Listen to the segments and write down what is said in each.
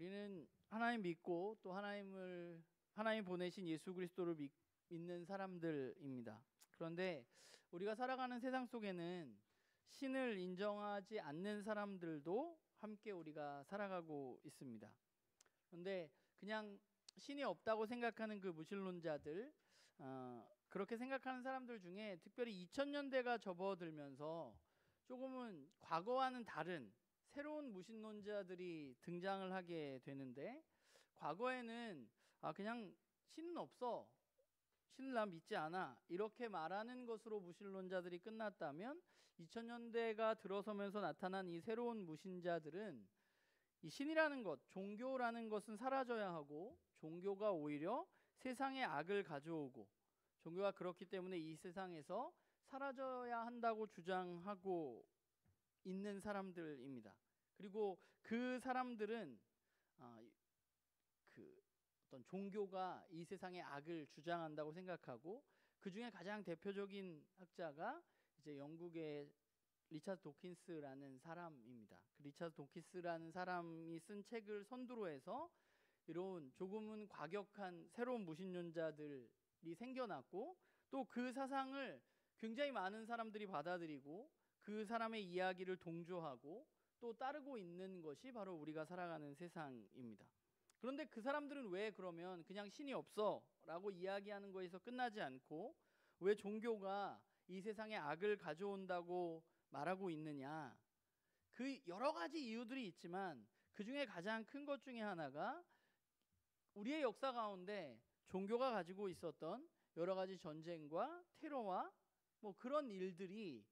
우리는 하나님 믿고 또 하나님 보내신 예수 그리스도를 믿는 사람들입니다. 그런데 우리가 살아가는 세상 속에는 신을 인정하지 않는 사람들도 함께 우리가 살아가고 있습니다. 그런데 그냥 신이 없다고 생각하는 그 무신론자들, 그렇게 생각하는 사람들 중에 특별히 2000년대가 접어들면서 조금은 과거와는 다른 새로운 무신론자들이 등장을 하게 되는데, 과거에는 그냥 신은 없어, 신을 난 믿지 않아, 이렇게 말하는 것으로 무신론자들이 끝났다면 2000년대가 들어서면서 나타난 이 새로운 무신자들은 이 신이라는 것, 종교라는 것은 사라져야 하고, 종교가 오히려 세상에 악을 가져오고, 종교가 그렇기 때문에 이 세상에서 사라져야 한다고 주장하고 있는 사람들입니다. 그리고 그 사람들은 그 어떤 종교가 이 세상의 악을 주장한다고 생각하고, 그 중에 가장 대표적인 학자가 이제 영국의 리차드 도킨스라는 사람입니다. 그 리차드 도킨스라는 사람이 쓴 책을 선두로 해서 이런 조금은 과격한 새로운 무신론자들이 생겨났고, 또 그 사상을 굉장히 많은 사람들이 받아들이고 그 사람의 이야기를 동조하고 또 따르고 있는 것이 바로 우리가 살아가는 세상입니다. 그런데 그 사람들은 왜 그러면 그냥 신이 없어 라고 이야기하는 거에서 끝나지 않고 왜 종교가 이 세상에 악을 가져온다고 말하고 있느냐? 그 여러 가지 이유들이 있지만 그 중에 가장 큰 것 중에 하나가 우리의 역사 가운데 종교가 가지고 있었던 여러 가지 전쟁과 테러와 뭐 그런 일들이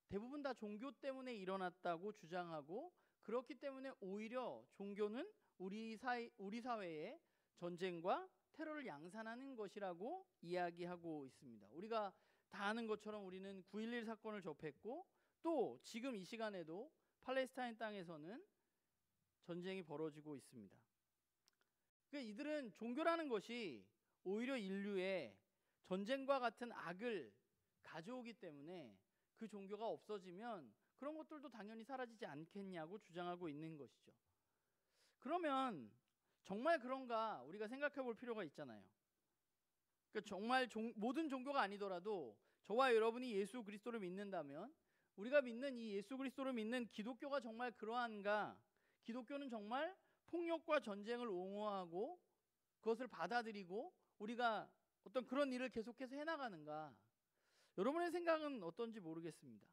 대부분 다 종교 때문에 일어났다고 주장하고, 그렇기 때문에 오히려 종교는 우리 사회에 전쟁과 테러를 양산하는 것이라고 이야기하고 있습니다. 우리가 다 아는 것처럼 우리는 9.11 사건을 접했고, 또 지금 이 시간에도 팔레스타인 땅에서는 전쟁이 벌어지고 있습니다. 그러니까 이들은 종교라는 것이 오히려 인류에 전쟁과 같은 악을 가져오기 때문에 그 종교가 없어지면 그런 것들도 당연히 사라지지 않겠냐고 주장하고 있는 것이죠. 그러면 정말 그런가 우리가 생각해 볼 필요가 있잖아요. 그러니까 정말 모든 종교가 아니더라도 저와 여러분이 예수 그리스도를 믿는다면, 우리가 믿는 이 예수 그리스도를 믿는 기독교가 정말 그러한가? 기독교는 정말 폭력과 전쟁을 옹호하고 그것을 받아들이고 우리가 어떤 그런 일을 계속해서 해나가는가? 여러분의 생각은 어떤지 모르겠습니다.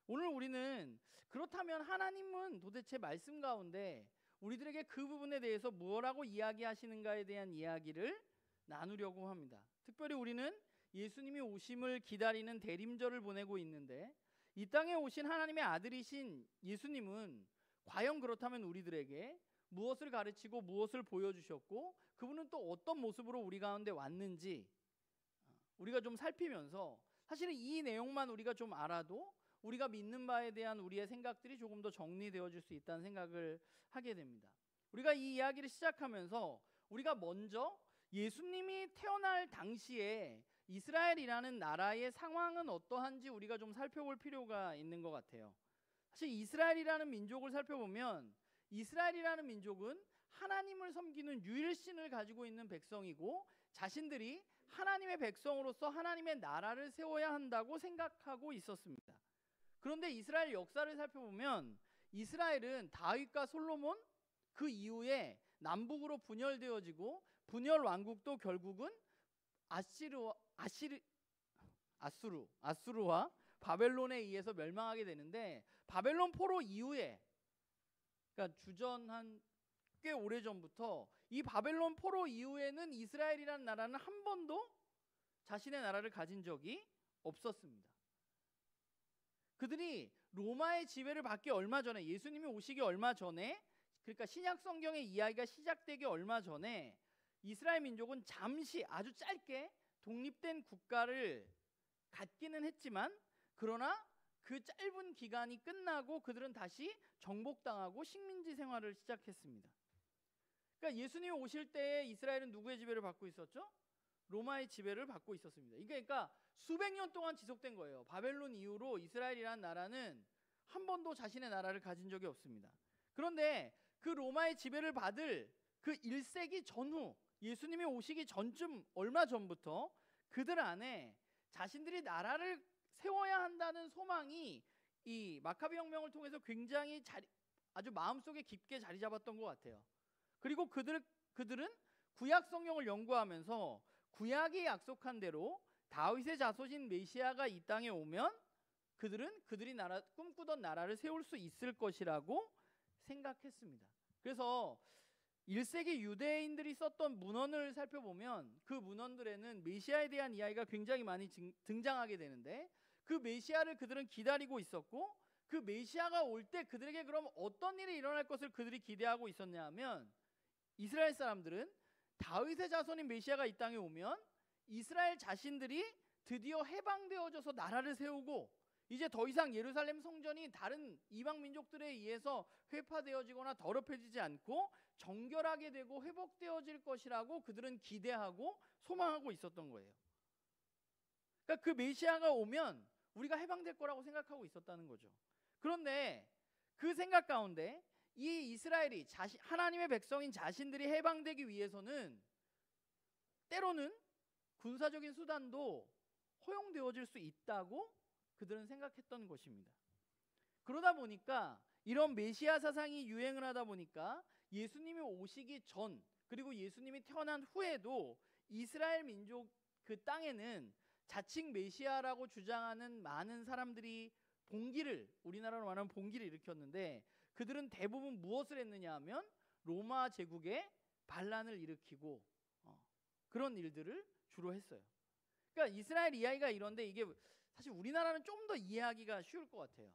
오늘 우리는 그렇다면 하나님은 도대체 말씀 가운데 우리들에게 그 부분에 대해서 뭐라고 이야기하시는가에 대한 이야기를 나누려고 합니다. 특별히 우리는 예수님이 오심을 기다리는 대림절을 보내고 있는데, 이 땅에 오신 하나님의 아들이신 예수님은 과연 그렇다면 우리들에게 무엇을 가르치고 무엇을 보여주셨고, 그분은 또 어떤 모습으로 우리 가운데 왔는지 우리가 좀 살피면서, 사실은 이 내용만 우리가 좀 알아도 우리가 믿는 바에 대한 우리의 생각들이 조금 더 정리되어질 수 있다는 생각을 하게 됩니다. 우리가 이 이야기를 시작하면서 우리가 먼저 예수님이 태어날 당시에 이스라엘이라는 나라의 상황은 어떠한지 우리가 좀 살펴볼 필요가 있는 것 같아요. 사실 이스라엘이라는 민족을 살펴보면, 이스라엘이라는 민족은 하나님을 섬기는 유일신을 가지고 있는 백성이고, 자신들이 하나님의 백성으로서 하나님의 나라를 세워야 한다고 생각하고 있었습니다. 그런데 이스라엘 역사를 살펴보면 이스라엘은 다윗과 솔로몬 그 이후에 남북으로 분열되어지고, 분열 왕국도 결국은 아수르와 바벨론에 의해서 멸망하게 되는데, 바벨론 포로 이후에, 그러니까 주전 한 꽤 오래전부터 이 바벨론 포로 이후에는 이스라엘이라는 나라는 한 번도 자신의 나라를 가진 적이 없었습니다. 그들이 로마의 지배를 받기 얼마 전에, 예수님이 오시기 얼마 전에, 그러니까 신약 성경의 이야기가 시작되기 얼마 전에 이스라엘 민족은 잠시 아주 짧게 독립된 국가를 갖기는 했지만, 그러나 그 짧은 기간이 끝나고 그들은 다시 정복당하고 식민지 생활을 시작했습니다. 그러니까 예수님이 오실 때에 이스라엘은 누구의 지배를 받고 있었죠? 로마의 지배를 받고 있었습니다. 그러니까 수백 년 동안 지속된 거예요. 바벨론 이후로 이스라엘이라는 나라는 한 번도 자신의 나라를 가진 적이 없습니다. 그런데 그 로마의 지배를 받을 그 1세기 전후, 예수님이 오시기 전쯤, 얼마 전부터 그들 안에 자신들이 나라를 세워야 한다는 소망이 이 마카비 혁명을 통해서 굉장히 아주 마음속에 깊게 자리 잡았던 것 같아요. 그리고 그들은 구약 성경을 연구하면서 구약이 약속한 대로 다윗의 자손인 메시아가 이 땅에 오면 그들이 꿈꾸던 나라를 세울 수 있을 것이라고 생각했습니다. 그래서 1세기 유대인들이 썼던 문헌을 살펴보면 그 문헌들에는 메시아에 대한 이야기가 굉장히 많이 등장하게 되는데, 그 메시아를 그들은 기다리고 있었고, 그 메시아가 올 때 그들에게 그럼 어떤 일이 일어날 것을 그들이 기대하고 있었냐 하면, 이스라엘 사람들은 다윗의 자손인 메시아가 이 땅에 오면 이스라엘 자신들이 드디어 해방되어져서 나라를 세우고, 이제 더 이상 예루살렘 성전이 다른 이방 민족들에 의해서 회파되어지거나 더럽혀지지 않고 정결하게 되고 회복되어질 것이라고 그들은 기대하고 소망하고 있었던 거예요. 그러니까 그 메시아가 오면 우리가 해방될 거라고 생각하고 있었다는 거죠. 그런데 그 생각 가운데 이 이스라엘이 하나님의 백성인 자신들이 해방되기 위해서는 때로는 군사적인 수단도 허용되어질 수 있다고 그들은 생각했던 것입니다. 그러다 보니까 이런 메시아 사상이 유행을 하다 보니까 예수님이 오시기 전, 그리고 예수님이 태어난 후에도 이스라엘 민족 그 땅에는 자칭 메시아라고 주장하는 많은 사람들이 우리나라로 말하면 봉기를 일으켰는데, 그들은 대부분 무엇을 했느냐 하면 로마 제국의 반란을 일으키고 그런 일들을 주로 했어요. 그러니까 이스라엘 이야기가 이런데, 이게 사실 우리나라는 좀 더 이해하기가 쉬울 것 같아요.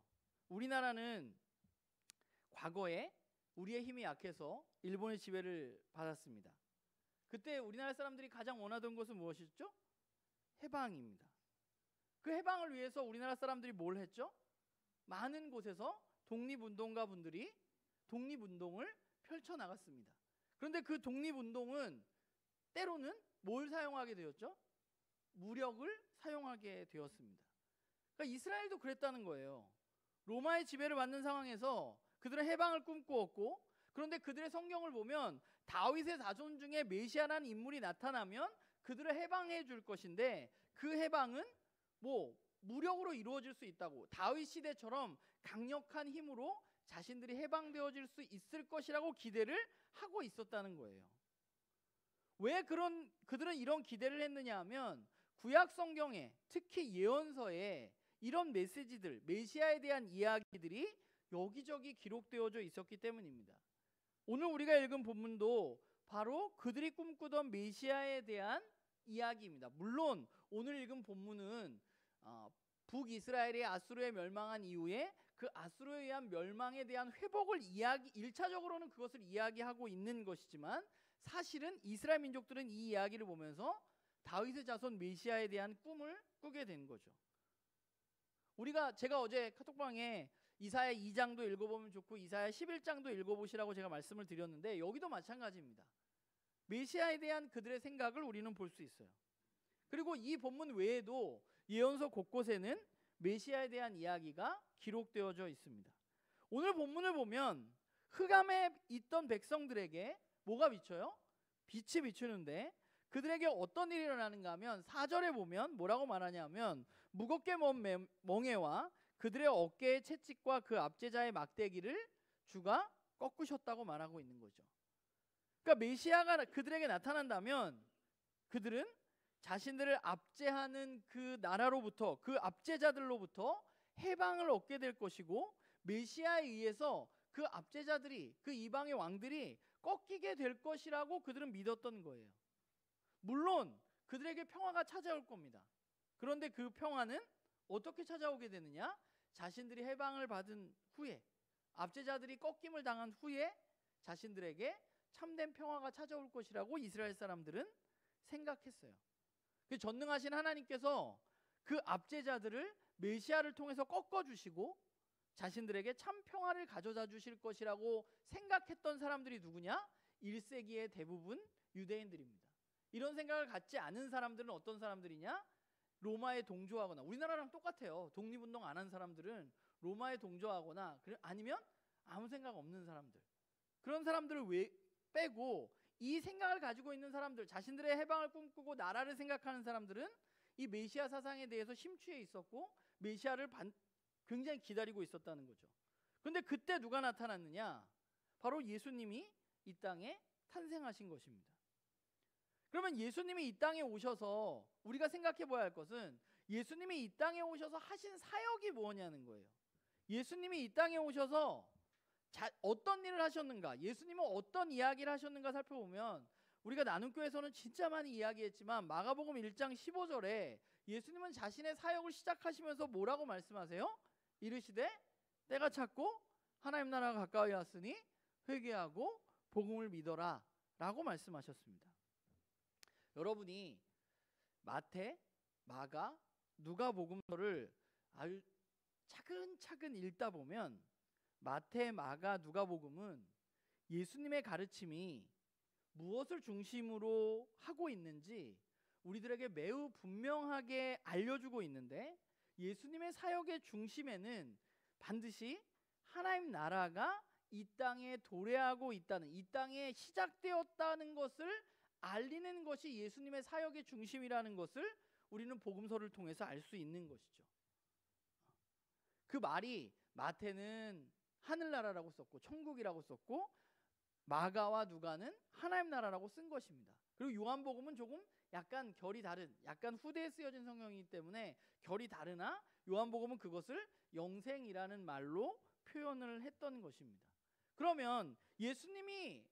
우리나라는 과거에 우리의 힘이 약해서 일본의 지배를 받았습니다. 그때 우리나라 사람들이 가장 원하던 것은 무엇이었죠? 해방입니다. 그 해방을 위해서 우리나라 사람들이 뭘 했죠? 많은 곳에서 독립운동가 분들이 독립운동을 펼쳐나갔습니다. 그런데 그 독립운동은 때로는 뭘 사용하게 되었죠? 무력을 사용하게 되었습니다. 그러니까 이스라엘도 그랬다는 거예요. 로마의 지배를 받는 상황에서 그들은 해방을 꿈꾸었고, 그런데 그들의 성경을 보면 다윗의 자손 중에 메시아라는 인물이 나타나면 그들을 해방해 줄 것인데, 그 해방은 무력으로 이루어질 수 있다고, 다윗 시대처럼 강력한 힘으로 자신들이 해방되어질 수 있을 것이라고 기대를 하고 있었다는 거예요. 왜 그들은 이런 기대를 했느냐 하면, 구약 성경에, 특히 예언서에 이런 메시지들, 메시아에 대한 이야기들이 여기저기 기록되어져 있었기 때문입니다. 오늘 우리가 읽은 본문도 바로 그들이 꿈꾸던 메시아에 대한 이야기입니다. 물론 오늘 읽은 본문은 북이스라엘이 아수르에 멸망한 이후에 그 아수르에 의한 멸망에 대한 회복을 1차적으로는 그것을 이야기하고 있는 것이지만, 사실은 이스라엘 민족들은 이 이야기를 보면서 다윗의 자손 메시아에 대한 꿈을 꾸게 된 거죠. 제가 어제 카톡방에 이사야 2장도 읽어보면 좋고 이사야 11장도 읽어보시라고 제가 말씀을 드렸는데, 여기도 마찬가지입니다. 메시아에 대한 그들의 생각을 우리는 볼 수 있어요. 그리고 이 본문 외에도 예언서 곳곳에는 메시아에 대한 이야기가 기록되어져 있습니다. 오늘 본문을 보면 흑암에 있던 백성들에게 뭐가 비쳐요? 빛이 비추는데, 그들에게 어떤 일이 일어나는가 하면 4절에 보면 뭐라고 말하냐면, 무겁게 먼 멍에와 그들의 어깨의 채찍과 그 압제자의 막대기를 주가 꺾으셨다고 말하고 있는 거죠. 그러니까 메시아가 그들에게 나타난다면 그들은 자신들을 압제하는 그 나라로부터, 그 압제자들로부터 해방을 얻게 될 것이고, 메시아에 의해서 그 압제자들이, 그 이방의 왕들이 꺾이게 될 것이라고 그들은 믿었던 거예요. 물론 그들에게 평화가 찾아올 겁니다. 그런데 그 평화는 어떻게 찾아오게 되느냐? 자신들이 해방을 받은 후에, 압제자들이 꺾임을 당한 후에 자신들에게 참된 평화가 찾아올 것이라고 이스라엘 사람들은 생각했어요. 그 전능하신 하나님께서 그 압제자들을 메시아를 통해서 꺾어주시고 자신들에게 참 평화를 가져다 주실 것이라고 생각했던 사람들이 누구냐? 1세기의 대부분 유대인들입니다. 이런 생각을 갖지 않은 사람들은 어떤 사람들이냐? 로마에 동조하거나, 우리나라랑 똑같아요. 독립운동 안 한 사람들은 로마에 동조하거나, 아니면 아무 생각 없는 사람들. 그런 사람들을 빼고 이 생각을 가지고 있는 사람들, 자신들의 해방을 꿈꾸고 나라를 생각하는 사람들은 이 메시아 사상에 대해서 심취해 있었고 메시아를 굉장히 기다리고 있었다는 거죠. 그런데 그때 누가 나타났느냐? 바로 예수님이 이 땅에 탄생하신 것입니다. 그러면 예수님이 이 땅에 오셔서 우리가 생각해 봐야 할 것은 예수님이 이 땅에 오셔서 하신 사역이 뭐냐는 거예요. 예수님이 이 땅에 오셔서 어떤 일을 하셨는가, 예수님은 어떤 이야기를 하셨는가 살펴보면 우리가 나눔교회에서는 진짜 많이 이야기했지만 마가복음 1장 15절에 예수님은 자신의 사역을 시작하시면서 뭐라고 말씀하세요? 이르시되 때가 찼고 하나님 나라가 가까이 왔으니 회개하고 복음을 믿어라 라고 말씀하셨습니다. 여러분이 마태, 마가, 누가복음서를 아주 차근차근 읽다 보면 마태, 마가, 누가복음은 예수님의 가르침이 무엇을 중심으로 하고 있는지 우리들에게 매우 분명하게 알려주고 있는데, 예수님의 사역의 중심에는 반드시 하나님 나라가 이 땅에 도래하고 있다는, 이 땅에 시작되었다는 것을 알리는 것이 예수님의 사역의 중심이라는 것을 우리는 복음서를 통해서 알 수 있는 것이죠. 그 말이 마태는 하늘나라라고 썼고 천국이라고 썼고 마가와 누가는 하나님 나라라고 쓴 것입니다. 그리고 요한복음은 조금 약간 결이 다른, 약간 후대에 쓰여진 성경이기 때문에 결이 다르나 요한복음은 그것을 영생이라는 말로 표현을 했던 것입니다. 그러면 예수님이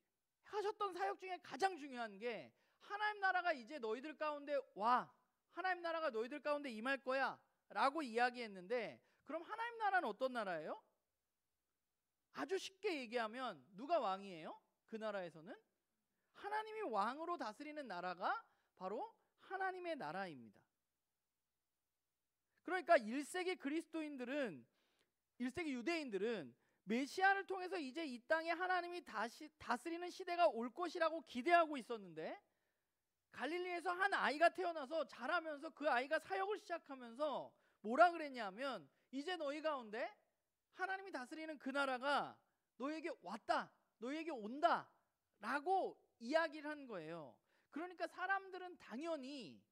하셨던 사역 중에 가장 중요한 게 하나님 나라가 이제 너희들 가운데 와, 하나님 나라가 너희들 가운데 임할 거야 라고 이야기했는데, 그럼 하나님 나라는 어떤 나라예요? 아주 쉽게 얘기하면 누가 왕이에요? 그 나라에서는 하나님이 왕으로 다스리는 나라가 바로 하나님의 나라입니다. 그러니까 1세기 그리스도인들은, 1세기 유대인들은 메시아를 통해서 이제 이 땅에 하나님이 다시 다스리는 시대가 올 것이라고 기대하고 있었는데, 갈릴리에서 한 아이가 태어나서 자라면서 그 아이가 사역을 시작하면서 뭐라 그랬냐면 이제 너희 가운데 하나님이 다스리는 그 나라가 너에게 왔다, 너에게 온다 라고 이야기를 한 거예요. 그러니까 사람들은 당연히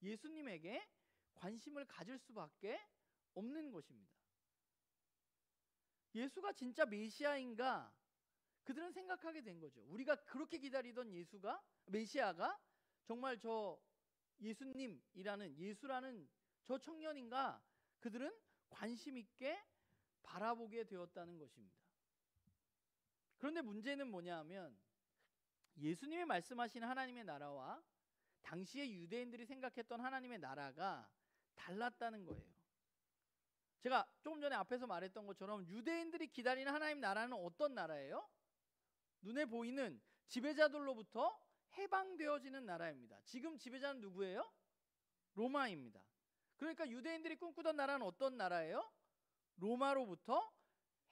예수님에게 관심을 가질 수밖에 없는 것입니다. 예수가 진짜 메시아인가? 그들은 생각하게 된 거죠. 우리가 그렇게 기다리던 메시아가 정말 저 예수님이라는, 예수라는 저 청년인가? 그들은 관심 있게 바라보게 되었다는 것입니다. 그런데 문제는 뭐냐 하면 예수님이 말씀하신 하나님의 나라와 당시의 유대인들이 생각했던 하나님의 나라가 달랐다는 거예요. 제가 조금 전에 앞에서 말했던 것처럼 유대인들이 기다리는 하나님 나라는 어떤 나라예요? 눈에 보이는 지배자들로부터 해방되어지는 나라입니다. 지금 지배자는 누구예요? 로마입니다. 그러니까 유대인들이 꿈꾸던 나라는 어떤 나라예요? 로마로부터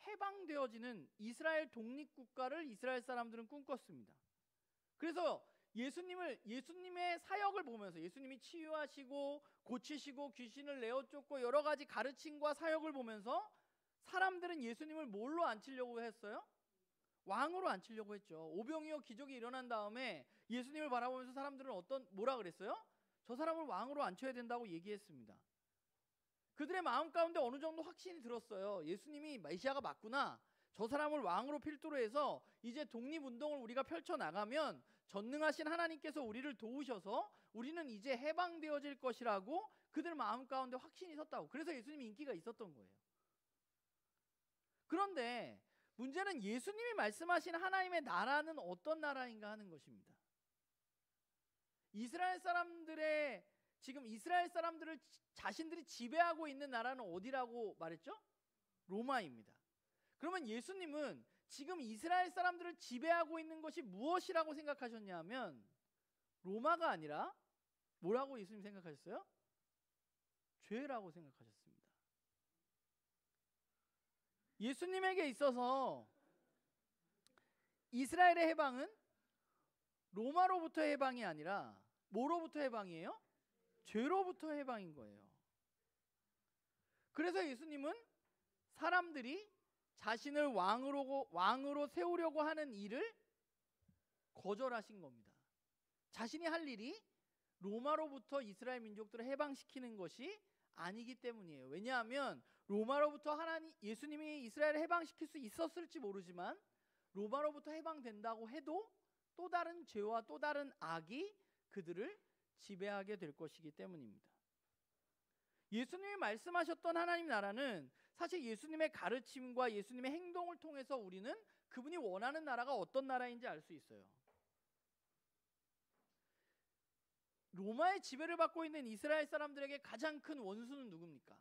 해방되어지는 이스라엘 독립국가를 이스라엘 사람들은 꿈꿨습니다. 그래서 예수님의 사역을 보면서, 예수님이 치유하시고 고치시고 귀신을 내어쫓고 여러 가지 가르침과 사역을 보면서 사람들은 예수님을 뭘로 앉히려고 했어요? 왕으로 앉히려고 했죠. 오병이어 기적이 일어난 다음에 예수님을 바라보면서 사람들은 뭐라 그랬어요? 저 사람을 왕으로 앉혀야 된다고 얘기했습니다. 그들의 마음 가운데 어느 정도 확신이 들었어요. 예수님이 메시아가 맞구나. 저 사람을 왕으로 필두로 해서 이제 독립운동을 우리가 펼쳐나가면 전능하신 하나님께서 우리를 도우셔서 우리는 이제 해방되어질 것이라고 그들 마음 가운데 확신이 섰다고. 그래서 예수님이 인기가 있었던 거예요. 그런데 문제는 예수님이 말씀하신 하나님의 나라는 어떤 나라인가 하는 것입니다. 지금 이스라엘 사람들을 자신들이 지배하고 있는 나라는 어디라고 말했죠? 로마입니다. 그러면 예수님은 지금 이스라엘 사람들을 지배하고 있는 것이 무엇이라고 생각하셨냐면 로마가 아니라 뭐라고 예수님 생각하셨어요? 죄라고 생각하셨습니다. 예수님에게 있어서 이스라엘의 해방은 로마로부터 해방이 아니라 뭐로부터 해방이에요? 죄로부터 해방인 거예요. 그래서 예수님은 사람들이 자신을 왕으로 세우려고 하는 일을 거절하신 겁니다. 자신이 할 일이 로마로부터 이스라엘 민족들을 해방시키는 것이 아니기 때문이에요. 왜냐하면 로마로부터 예수님이 이스라엘을 해방시킬 수 있었을지 모르지만 로마로부터 해방된다고 해도 또 다른 죄와 또 다른 악이 그들을 지배하게 될 것이기 때문입니다. 예수님이 말씀하셨던 하나님 나라는 사실 예수님의 가르침과 예수님의 행동을 통해서 우리는 그분이 원하는 나라가 어떤 나라인지 알 수 있어요. 로마의 지배를 받고 있는 이스라엘 사람들에게 가장 큰 원수는 누굽니까?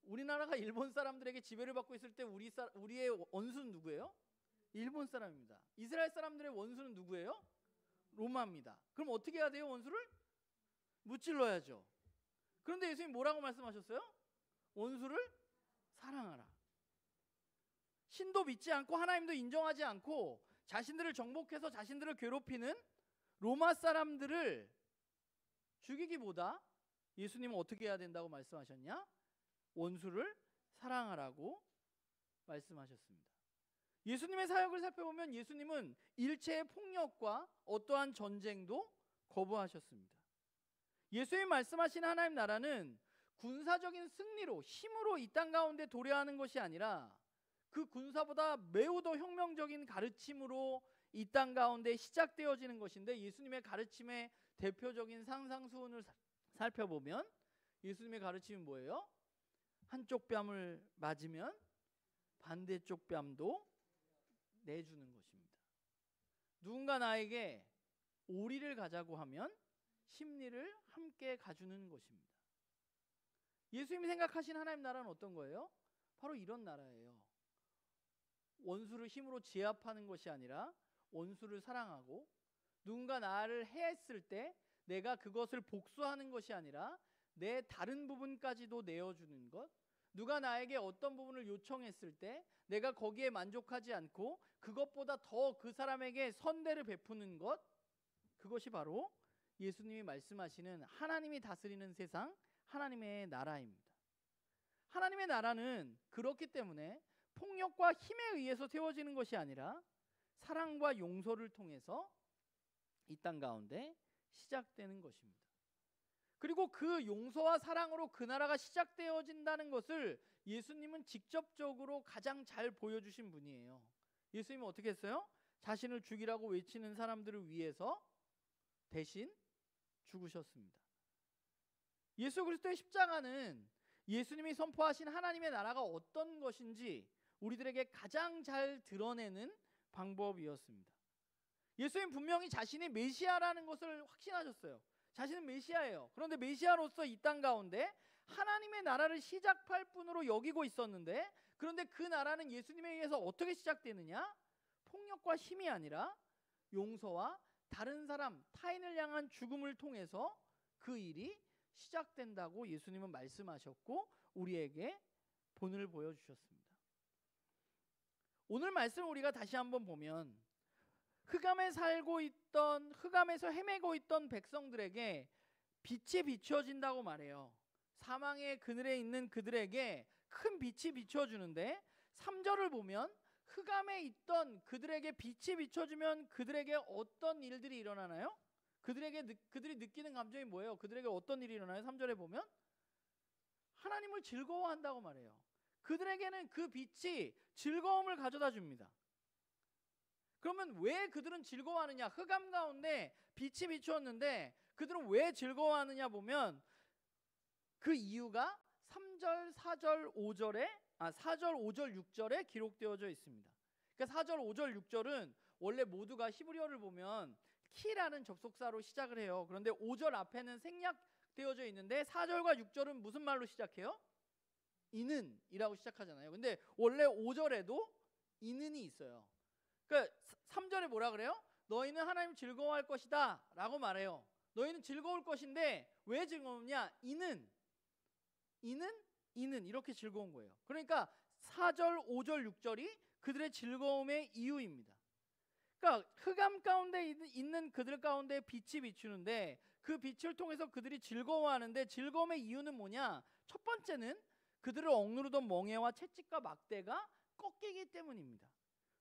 우리나라가 일본 사람들에게 지배를 받고 있을 때 우리의 원수는 누구예요? 일본 사람입니다. 이스라엘 사람들의 원수는 누구예요? 로마입니다. 그럼 어떻게 해야 돼요? 원수를? 무찔러야죠. 그런데 예수님 뭐라고 말씀하셨어요? 원수를 사랑하라. 신도 믿지 않고 하나님도 인정하지 않고 자신들을 정복해서 자신들을 괴롭히는 로마 사람들을 죽이기보다 예수님은 어떻게 해야 된다고 말씀하셨냐? 원수를 사랑하라고 말씀하셨습니다. 예수님의 사역을 살펴보면 예수님은 일체의 폭력과 어떠한 전쟁도 거부하셨습니다. 예수님이 말씀하신 하나님 나라는 군사적인 승리로 힘으로 이 땅 가운데 도래하는 것이 아니라 그 군사보다 매우 더 혁명적인 가르침으로 이 땅 가운데 시작되어지는 것인데, 예수님의 가르침의 대표적인 상상수훈을 살펴보면 예수님의 가르침은 뭐예요? 한쪽 뺨을 맞으면 반대쪽 뺨도 내주는 것입니다. 누군가 나에게 오리를 가자고 하면 심리를 함께 가주는 것입니다. 예수님이 생각하신 하나님 나라는 어떤 거예요? 바로 이런 나라예요. 원수를 힘으로 제압하는 것이 아니라 원수를 사랑하고, 누군가 나를 해했을 때 내가 그것을 복수하는 것이 아니라 내 다른 부분까지도 내어주는 것, 누가 나에게 어떤 부분을 요청했을 때 내가 거기에 만족하지 않고 그것보다 더 그 사람에게 선대를 베푸는 것, 그것이 바로 예수님이 말씀하시는 하나님이 다스리는 세상, 하나님의 나라입니다. 하나님의 나라는 그렇기 때문에 폭력과 힘에 의해서 세워지는 것이 아니라 사랑과 용서를 통해서 이 땅 가운데 시작되는 것입니다. 그리고 그 용서와 사랑으로 그 나라가 시작되어진다는 것을 예수님은 직접적으로 가장 잘 보여주신 분이에요. 예수님은 어떻게 했어요? 자신을 죽이라고 외치는 사람들을 위해서 대신 죽으셨습니다. 예수 그리스도의 십자가는 예수님이 선포하신 하나님의 나라가 어떤 것인지 우리들에게 가장 잘 드러내는 방법이었습니다. 예수님 분명히 자신이 메시아라는 것을 확신하셨어요. 자신은 메시아예요. 그런데 메시아로서 이 땅 가운데 하나님의 나라를 시작할 분으로 여기고 있었는데, 그런데 그 나라는 예수님에 의해서 어떻게 시작되느냐? 폭력과 힘이 아니라 용서와 다른 사람, 타인을 향한 죽음을 통해서 그 일이 시작된다고 예수님은 말씀하셨고 우리에게 본을 보여주셨습니다. 오늘 말씀을 우리가 다시 한번 보면 흑암에서 헤매고 있던 백성들에게 빛이 비추어진다고 말해요. 사망의 그늘에 있는 그들에게 큰 빛이 비추어주는데, 3절을 보면 흑암에 있던 그들에게 빛이 비춰주면 그들에게 어떤 일들이 일어나나요? 그들이 느끼는 감정이 뭐예요? 그들에게 어떤 일이 일어나요? 3절에 보면 하나님을 즐거워한다고 말해요. 그들에게는 그 빛이 즐거움을 가져다 줍니다. 그러면 왜 그들은 즐거워하느냐? 흑암 가운데 빛이 비추었는데 그들은 왜 즐거워하느냐 보면 그 이유가 3절, 4절, 5절에 4절, 5절, 6절에 기록되어져 있습니다. 그러니까 4절, 5절, 6절은 원래 모두가 히브리어를 보면 키라는 접속사로 시작을 해요. 그런데 5절 앞에는 생략되어져 있는데 4절과 6절은 무슨 말로 시작해요? 이는이라고 시작하잖아요. 근데 원래 5절에도 이는이 있어요. 그러니까 3절에 뭐라 그래요? 너희는 하나님 즐거워할 것이다 라고 말해요. 너희는 즐거울 것인데 왜 즐거우냐? 이는 이렇게 즐거운 거예요. 그러니까 4절, 5절, 6절이 그들의 즐거움의 이유입니다. 그러니까 흑암 가운데 있는 그들 가운데 빛이 비추는데 그 빛을 통해서 그들이 즐거워하는데, 즐거움의 이유는 뭐냐? 첫 번째는 그들을 억누르던 멍에와 채찍과 막대가 꺾이기 때문입니다.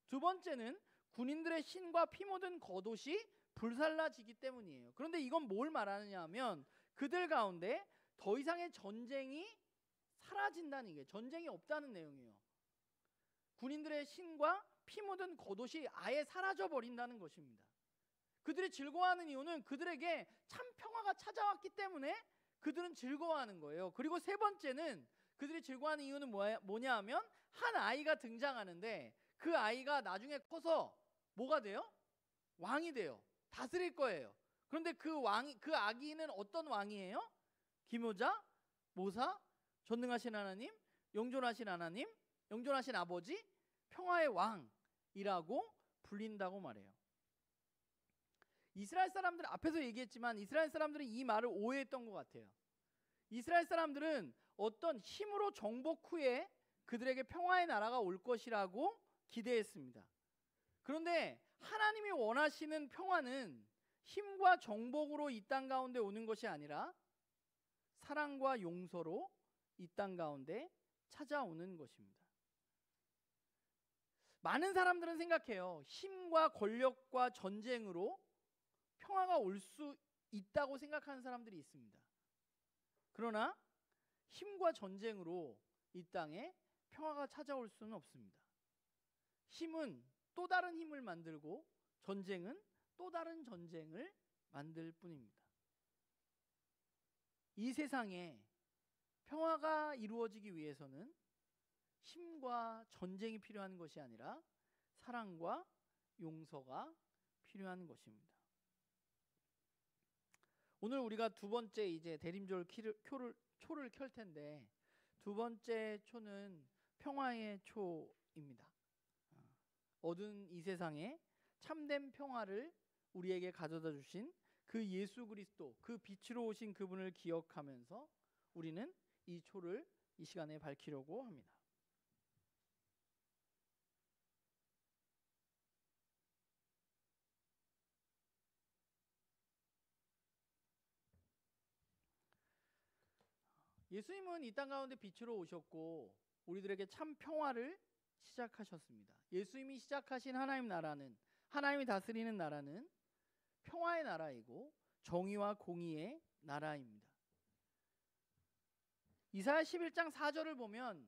두 번째는 군인들의 신과 피 묻은 겉옷이 불살라지기 때문이에요. 그런데 이건 뭘 말하느냐 하면 그들 가운데 더 이상의 전쟁이 사라진다는 얘기예요. 전쟁이 없다는 내용이에요. 군인들의 신과 피 묻은 겉옷이 아예 사라져 버린다는 것입니다. 그들이 즐거워하는 이유는 그들에게 참 평화가 찾아왔기 때문에 그들은 즐거워하는 거예요. 그리고 세 번째는 그들이 즐거워하는 이유는 뭐냐 하면 한 아이가 등장하는데 그 아이가 나중에 커서 뭐가 돼요? 왕이 돼요. 다스릴 거예요. 그런데 그 아기는 어떤 왕이에요? 기묘자, 모사, 전능하신 하나님, 영존하신 하나님, 영존하신 아버지, 평화의 왕이라고 불린다고 말해요. 이스라엘 사람들 앞에서 얘기했지만 이스라엘 사람들은 이 말을 오해했던 것 같아요. 이스라엘 사람들은 어떤 힘으로 정복 후에 그들에게 평화의 나라가 올 것이라고 기대했습니다. 그런데 하나님이 원하시는 평화는 힘과 정복으로 이 땅 가운데 오는 것이 아니라 사랑과 용서로 이 땅 가운데 찾아오는 것입니다. 많은 사람들은 생각해요. 힘과 권력과 전쟁으로 평화가 올 수 있다고 생각하는 사람들이 있습니다. 그러나 힘과 전쟁으로 이 땅에 평화가 찾아올 수는 없습니다. 힘은 또 다른 힘을 만들고 전쟁은 또 다른 전쟁을 만들 뿐입니다. 이 세상에 평화가 이루어지기 위해서는 힘과 전쟁이 필요한 것이 아니라 사랑과 용서가 필요한 것입니다. 오늘 우리가 두 번째 이제 대림절 초를 켤 텐데 두 번째 초는 평화의 초입니다. 어두운 이 세상에 참된 평화를 우리에게 가져다 주신 그 예수 그리스도, 그 빛으로 오신 그분을 기억하면서 우리는 이 초를 이 시간에 밝히려고 합니다. 예수님은 이 땅 가운데 빛으로 오셨고 우리들에게 참 평화를 시작하셨습니다. 예수님이 시작하신 하나님 나라는, 하나님이 다스리는 나라는 평화의 나라이고 정의와 공의의 나라입니다. 이사야 11장 4절을 보면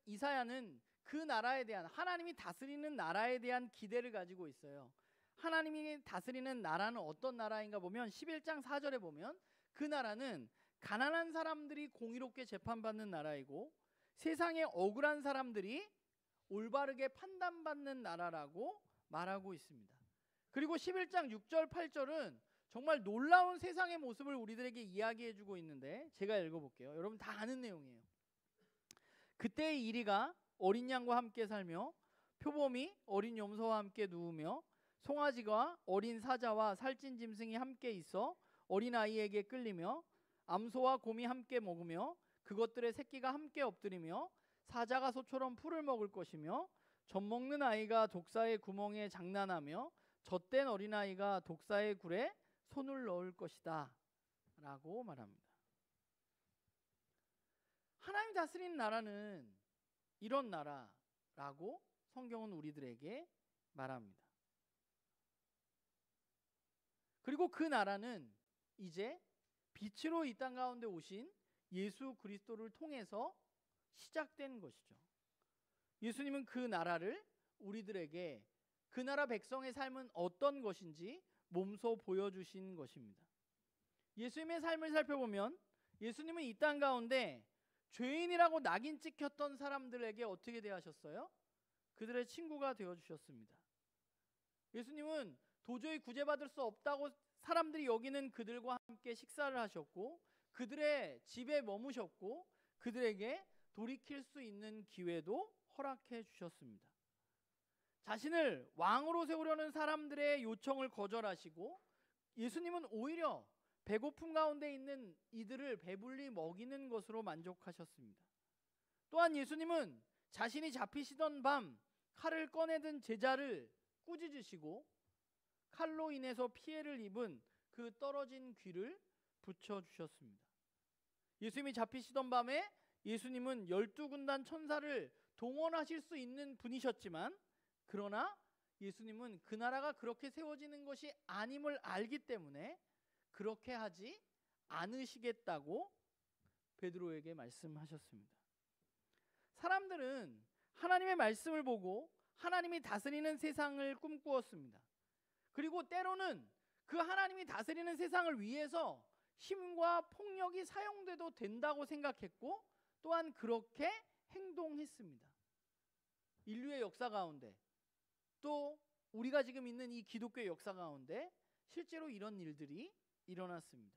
이사야는 그 나라에 대한, 하나님이 다스리는 나라에 대한 기대를 가지고 있어요. 하나님이 다스리는 나라는 어떤 나라인가 보면 11장 4절에 보면 그 나라는 가난한 사람들이 공의롭게 재판받는 나라이고 세상에 억울한 사람들이 올바르게 판단받는 나라라고 말하고 있습니다. 그리고 11장 6절 8절은 정말 놀라운 세상의 모습을 우리들에게 이야기해주고 있는데 제가 읽어볼게요. 여러분 다 아는 내용이에요. 그때의 이리가 어린 양과 함께 살며 표범이 어린 염소와 함께 누우며 송아지가 어린 사자와 살찐 짐승이 함께 있어 어린아이에게 끌리며 암소와 곰이 함께 먹으며 그것들의 새끼가 함께 엎드리며 사자가 소처럼 풀을 먹을 것이며 젖먹는 아이가 독사의 구멍에 장난하며 젖된 어린아이가 독사의 굴에 손을 넣을 것이다 라고 말합니다. 하나님 다스리는 나라는 이런 나라라고 성경은 우리들에게 말합니다. 그리고 그 나라는 이제 빛으로 이 땅 가운데 오신 예수 그리스도를 통해서 시작된 것이죠. 예수님은 그 나라를 우리들에게 그 나라 백성의 삶은 어떤 것인지 몸소 보여주신 것입니다. 예수님의 삶을 살펴보면 예수님은 이 땅 가운데 죄인이라고 낙인 찍혔던 사람들에게 어떻게 대하셨어요? 그들의 친구가 되어주셨습니다. 예수님은 도저히 구제받을 수 없다고 사람들이 여기는 그들과 함께 식사를 하셨고 그들의 집에 머무셨고 그들에게 돌이킬 수 있는 기회도 허락해 주셨습니다. 자신을 왕으로 세우려는 사람들의 요청을 거절하시고 예수님은 오히려 배고픔 가운데 있는 이들을 배불리 먹이는 것으로 만족하셨습니다. 또한 예수님은 자신이 잡히시던 밤 칼을 꺼내든 제자를 꾸짖으시고 칼로 인해서 피해를 입은 그 떨어진 귀를 붙여주셨습니다. 예수님이 잡히시던 밤에 예수님은 12군단 천사를 동원하실 수 있는 분이셨지만, 그러나 예수님은 그 나라가 그렇게 세워지는 것이 아님을 알기 때문에 그렇게 하지 않으시겠다고 베드로에게 말씀하셨습니다. 사람들은 하나님의 말씀을 보고 하나님이 다스리는 세상을 꿈꾸었습니다. 그리고 때로는 그 하나님이 다스리는 세상을 위해서 힘과 폭력이 사용돼도 된다고 생각했고, 또한 그렇게 행동했습니다. 인류의 역사 가운데, 또 우리가 지금 있는 이 기독교의 역사 가운데 실제로 이런 일들이 일어났습니다.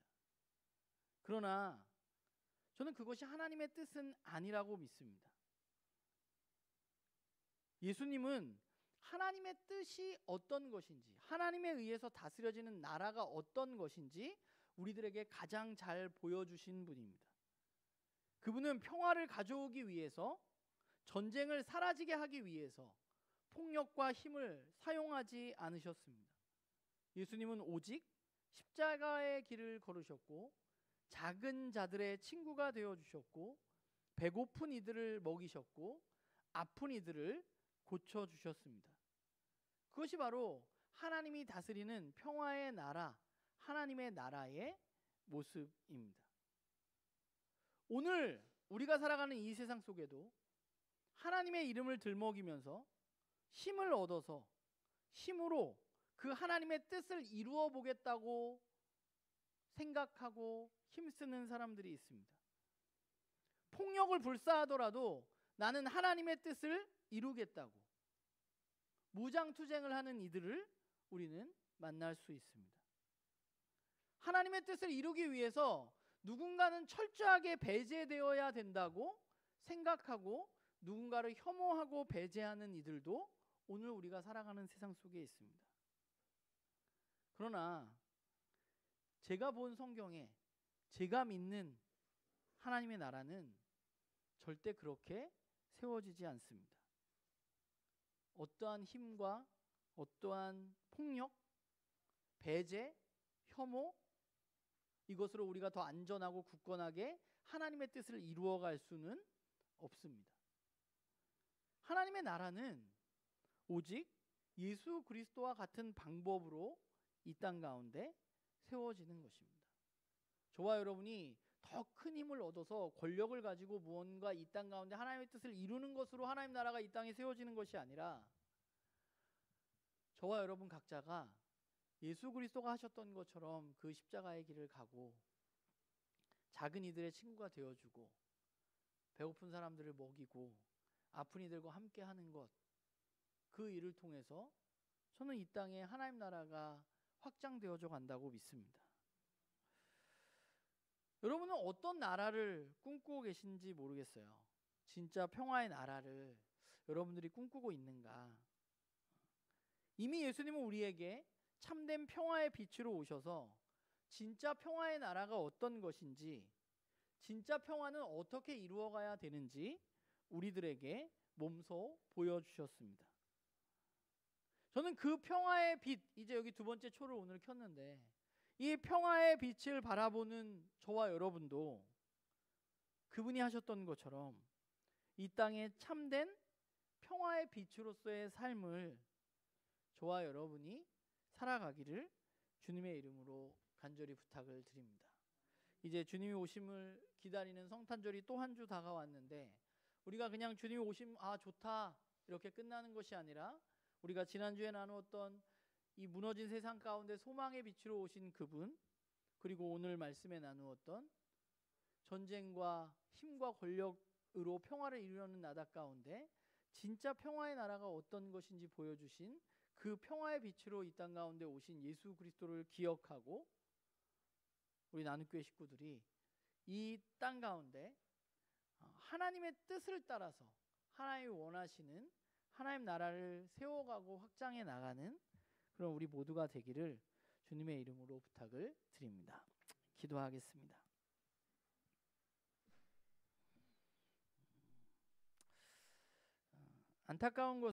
그러나 저는 그것이 하나님의 뜻은 아니라고 믿습니다. 예수님은 하나님의 뜻이 어떤 것인지, 하나님에 의해서 다스려지는 나라가 어떤 것인지 우리들에게 가장 잘 보여주신 분입니다. 그분은 평화를 가져오기 위해서, 전쟁을 사라지게 하기 위해서 폭력과 힘을 사용하지 않으셨습니다. 예수님은 오직 십자가의 길을 걸으셨고, 작은 자들의 친구가 되어주셨고, 배고픈 이들을 먹이셨고, 아픈 이들을 고쳐주셨습니다. 그것이 바로 하나님이 다스리는 평화의 나라, 하나님의 나라의 모습입니다. 오늘 우리가 살아가는 이 세상 속에도 하나님의 이름을 들먹이면서 힘을 얻어서 힘으로 그 하나님의 뜻을 이루어 보겠다고 생각하고 힘쓰는 사람들이 있습니다. 폭력을 불사하더라도 나는 하나님의 뜻을 이루겠다고 무장투쟁을 하는 이들을 우리는 만날 수 있습니다. 하나님의 뜻을 이루기 위해서 누군가는 철저하게 배제되어야 된다고 생각하고 누군가를 혐오하고 배제하는 이들도 오늘 우리가 살아가는 세상 속에 있습니다. 그러나 제가 본 성경에, 제가 믿는 하나님의 나라는 절대 그렇게 세워지지 않습니다. 어떠한 힘과 어떠한 폭력, 배제, 혐오, 이것으로 우리가 더 안전하고 굳건하게 하나님의 뜻을 이루어갈 수는 없습니다. 하나님의 나라는 오직 예수 그리스도와 같은 방법으로 이 땅 가운데 세워지는 것입니다. 저와 여러분이 더 큰 힘을 얻어서 권력을 가지고 무언가 이 땅 가운데 하나님의 뜻을 이루는 것으로 하나님 나라가 이 땅에 세워지는 것이 아니라, 저와 여러분 각자가 예수 그리스도가 하셨던 것처럼 그 십자가의 길을 가고 작은 이들의 친구가 되어주고 배고픈 사람들을 먹이고 아픈 이들과 함께 하는 것, 그 일을 통해서 저는 이 땅에 하나님 나라가 확장되어져 간다고 믿습니다. 여러분은 어떤 나라를 꿈꾸고 계신지 모르겠어요. 진짜 평화의 나라를 여러분들이 꿈꾸고 있는가? 이미 예수님은 우리에게 참된 평화의 빛으로 오셔서 진짜 평화의 나라가 어떤 것인지, 진짜 평화는 어떻게 이루어가야 되는지 우리들에게 몸소 보여주셨습니다. 저는 그 평화의 빛, 이제 여기 두 번째 초를 오늘 켰는데, 이 평화의 빛을 바라보는 저와 여러분도 그분이 하셨던 것처럼 이 땅에 참된 평화의 빛으로서의 삶을 저와 여러분이 살아가기를 주님의 이름으로 간절히 부탁을 드립니다. 이제 주님이 오심을 기다리는 성탄절이 또 한 주 다가왔는데, 우리가 그냥 주님이 오심, 아 좋다, 이렇게 끝나는 것이 아니라, 우리가 지난주에 나누었던 이 무너진 세상 가운데 소망의 빛으로 오신 그분, 그리고 오늘 말씀에 나누었던 전쟁과 힘과 권력으로 평화를 이루려는 나라 가운데 진짜 평화의 나라가 어떤 것인지 보여주신 그 평화의 빛으로 이 땅 가운데 오신 예수 그리스도를 기억하고, 우리 나눔교회 식구들이 이 땅 가운데 하나님의 뜻을 따라서 하나님이 원하시는 하나님 나라를 세워가고 확장해 나가는 그런 우리 모두가 되기를 주님의 이름으로 부탁을 드립니다. 기도하겠습니다. 안타까운 것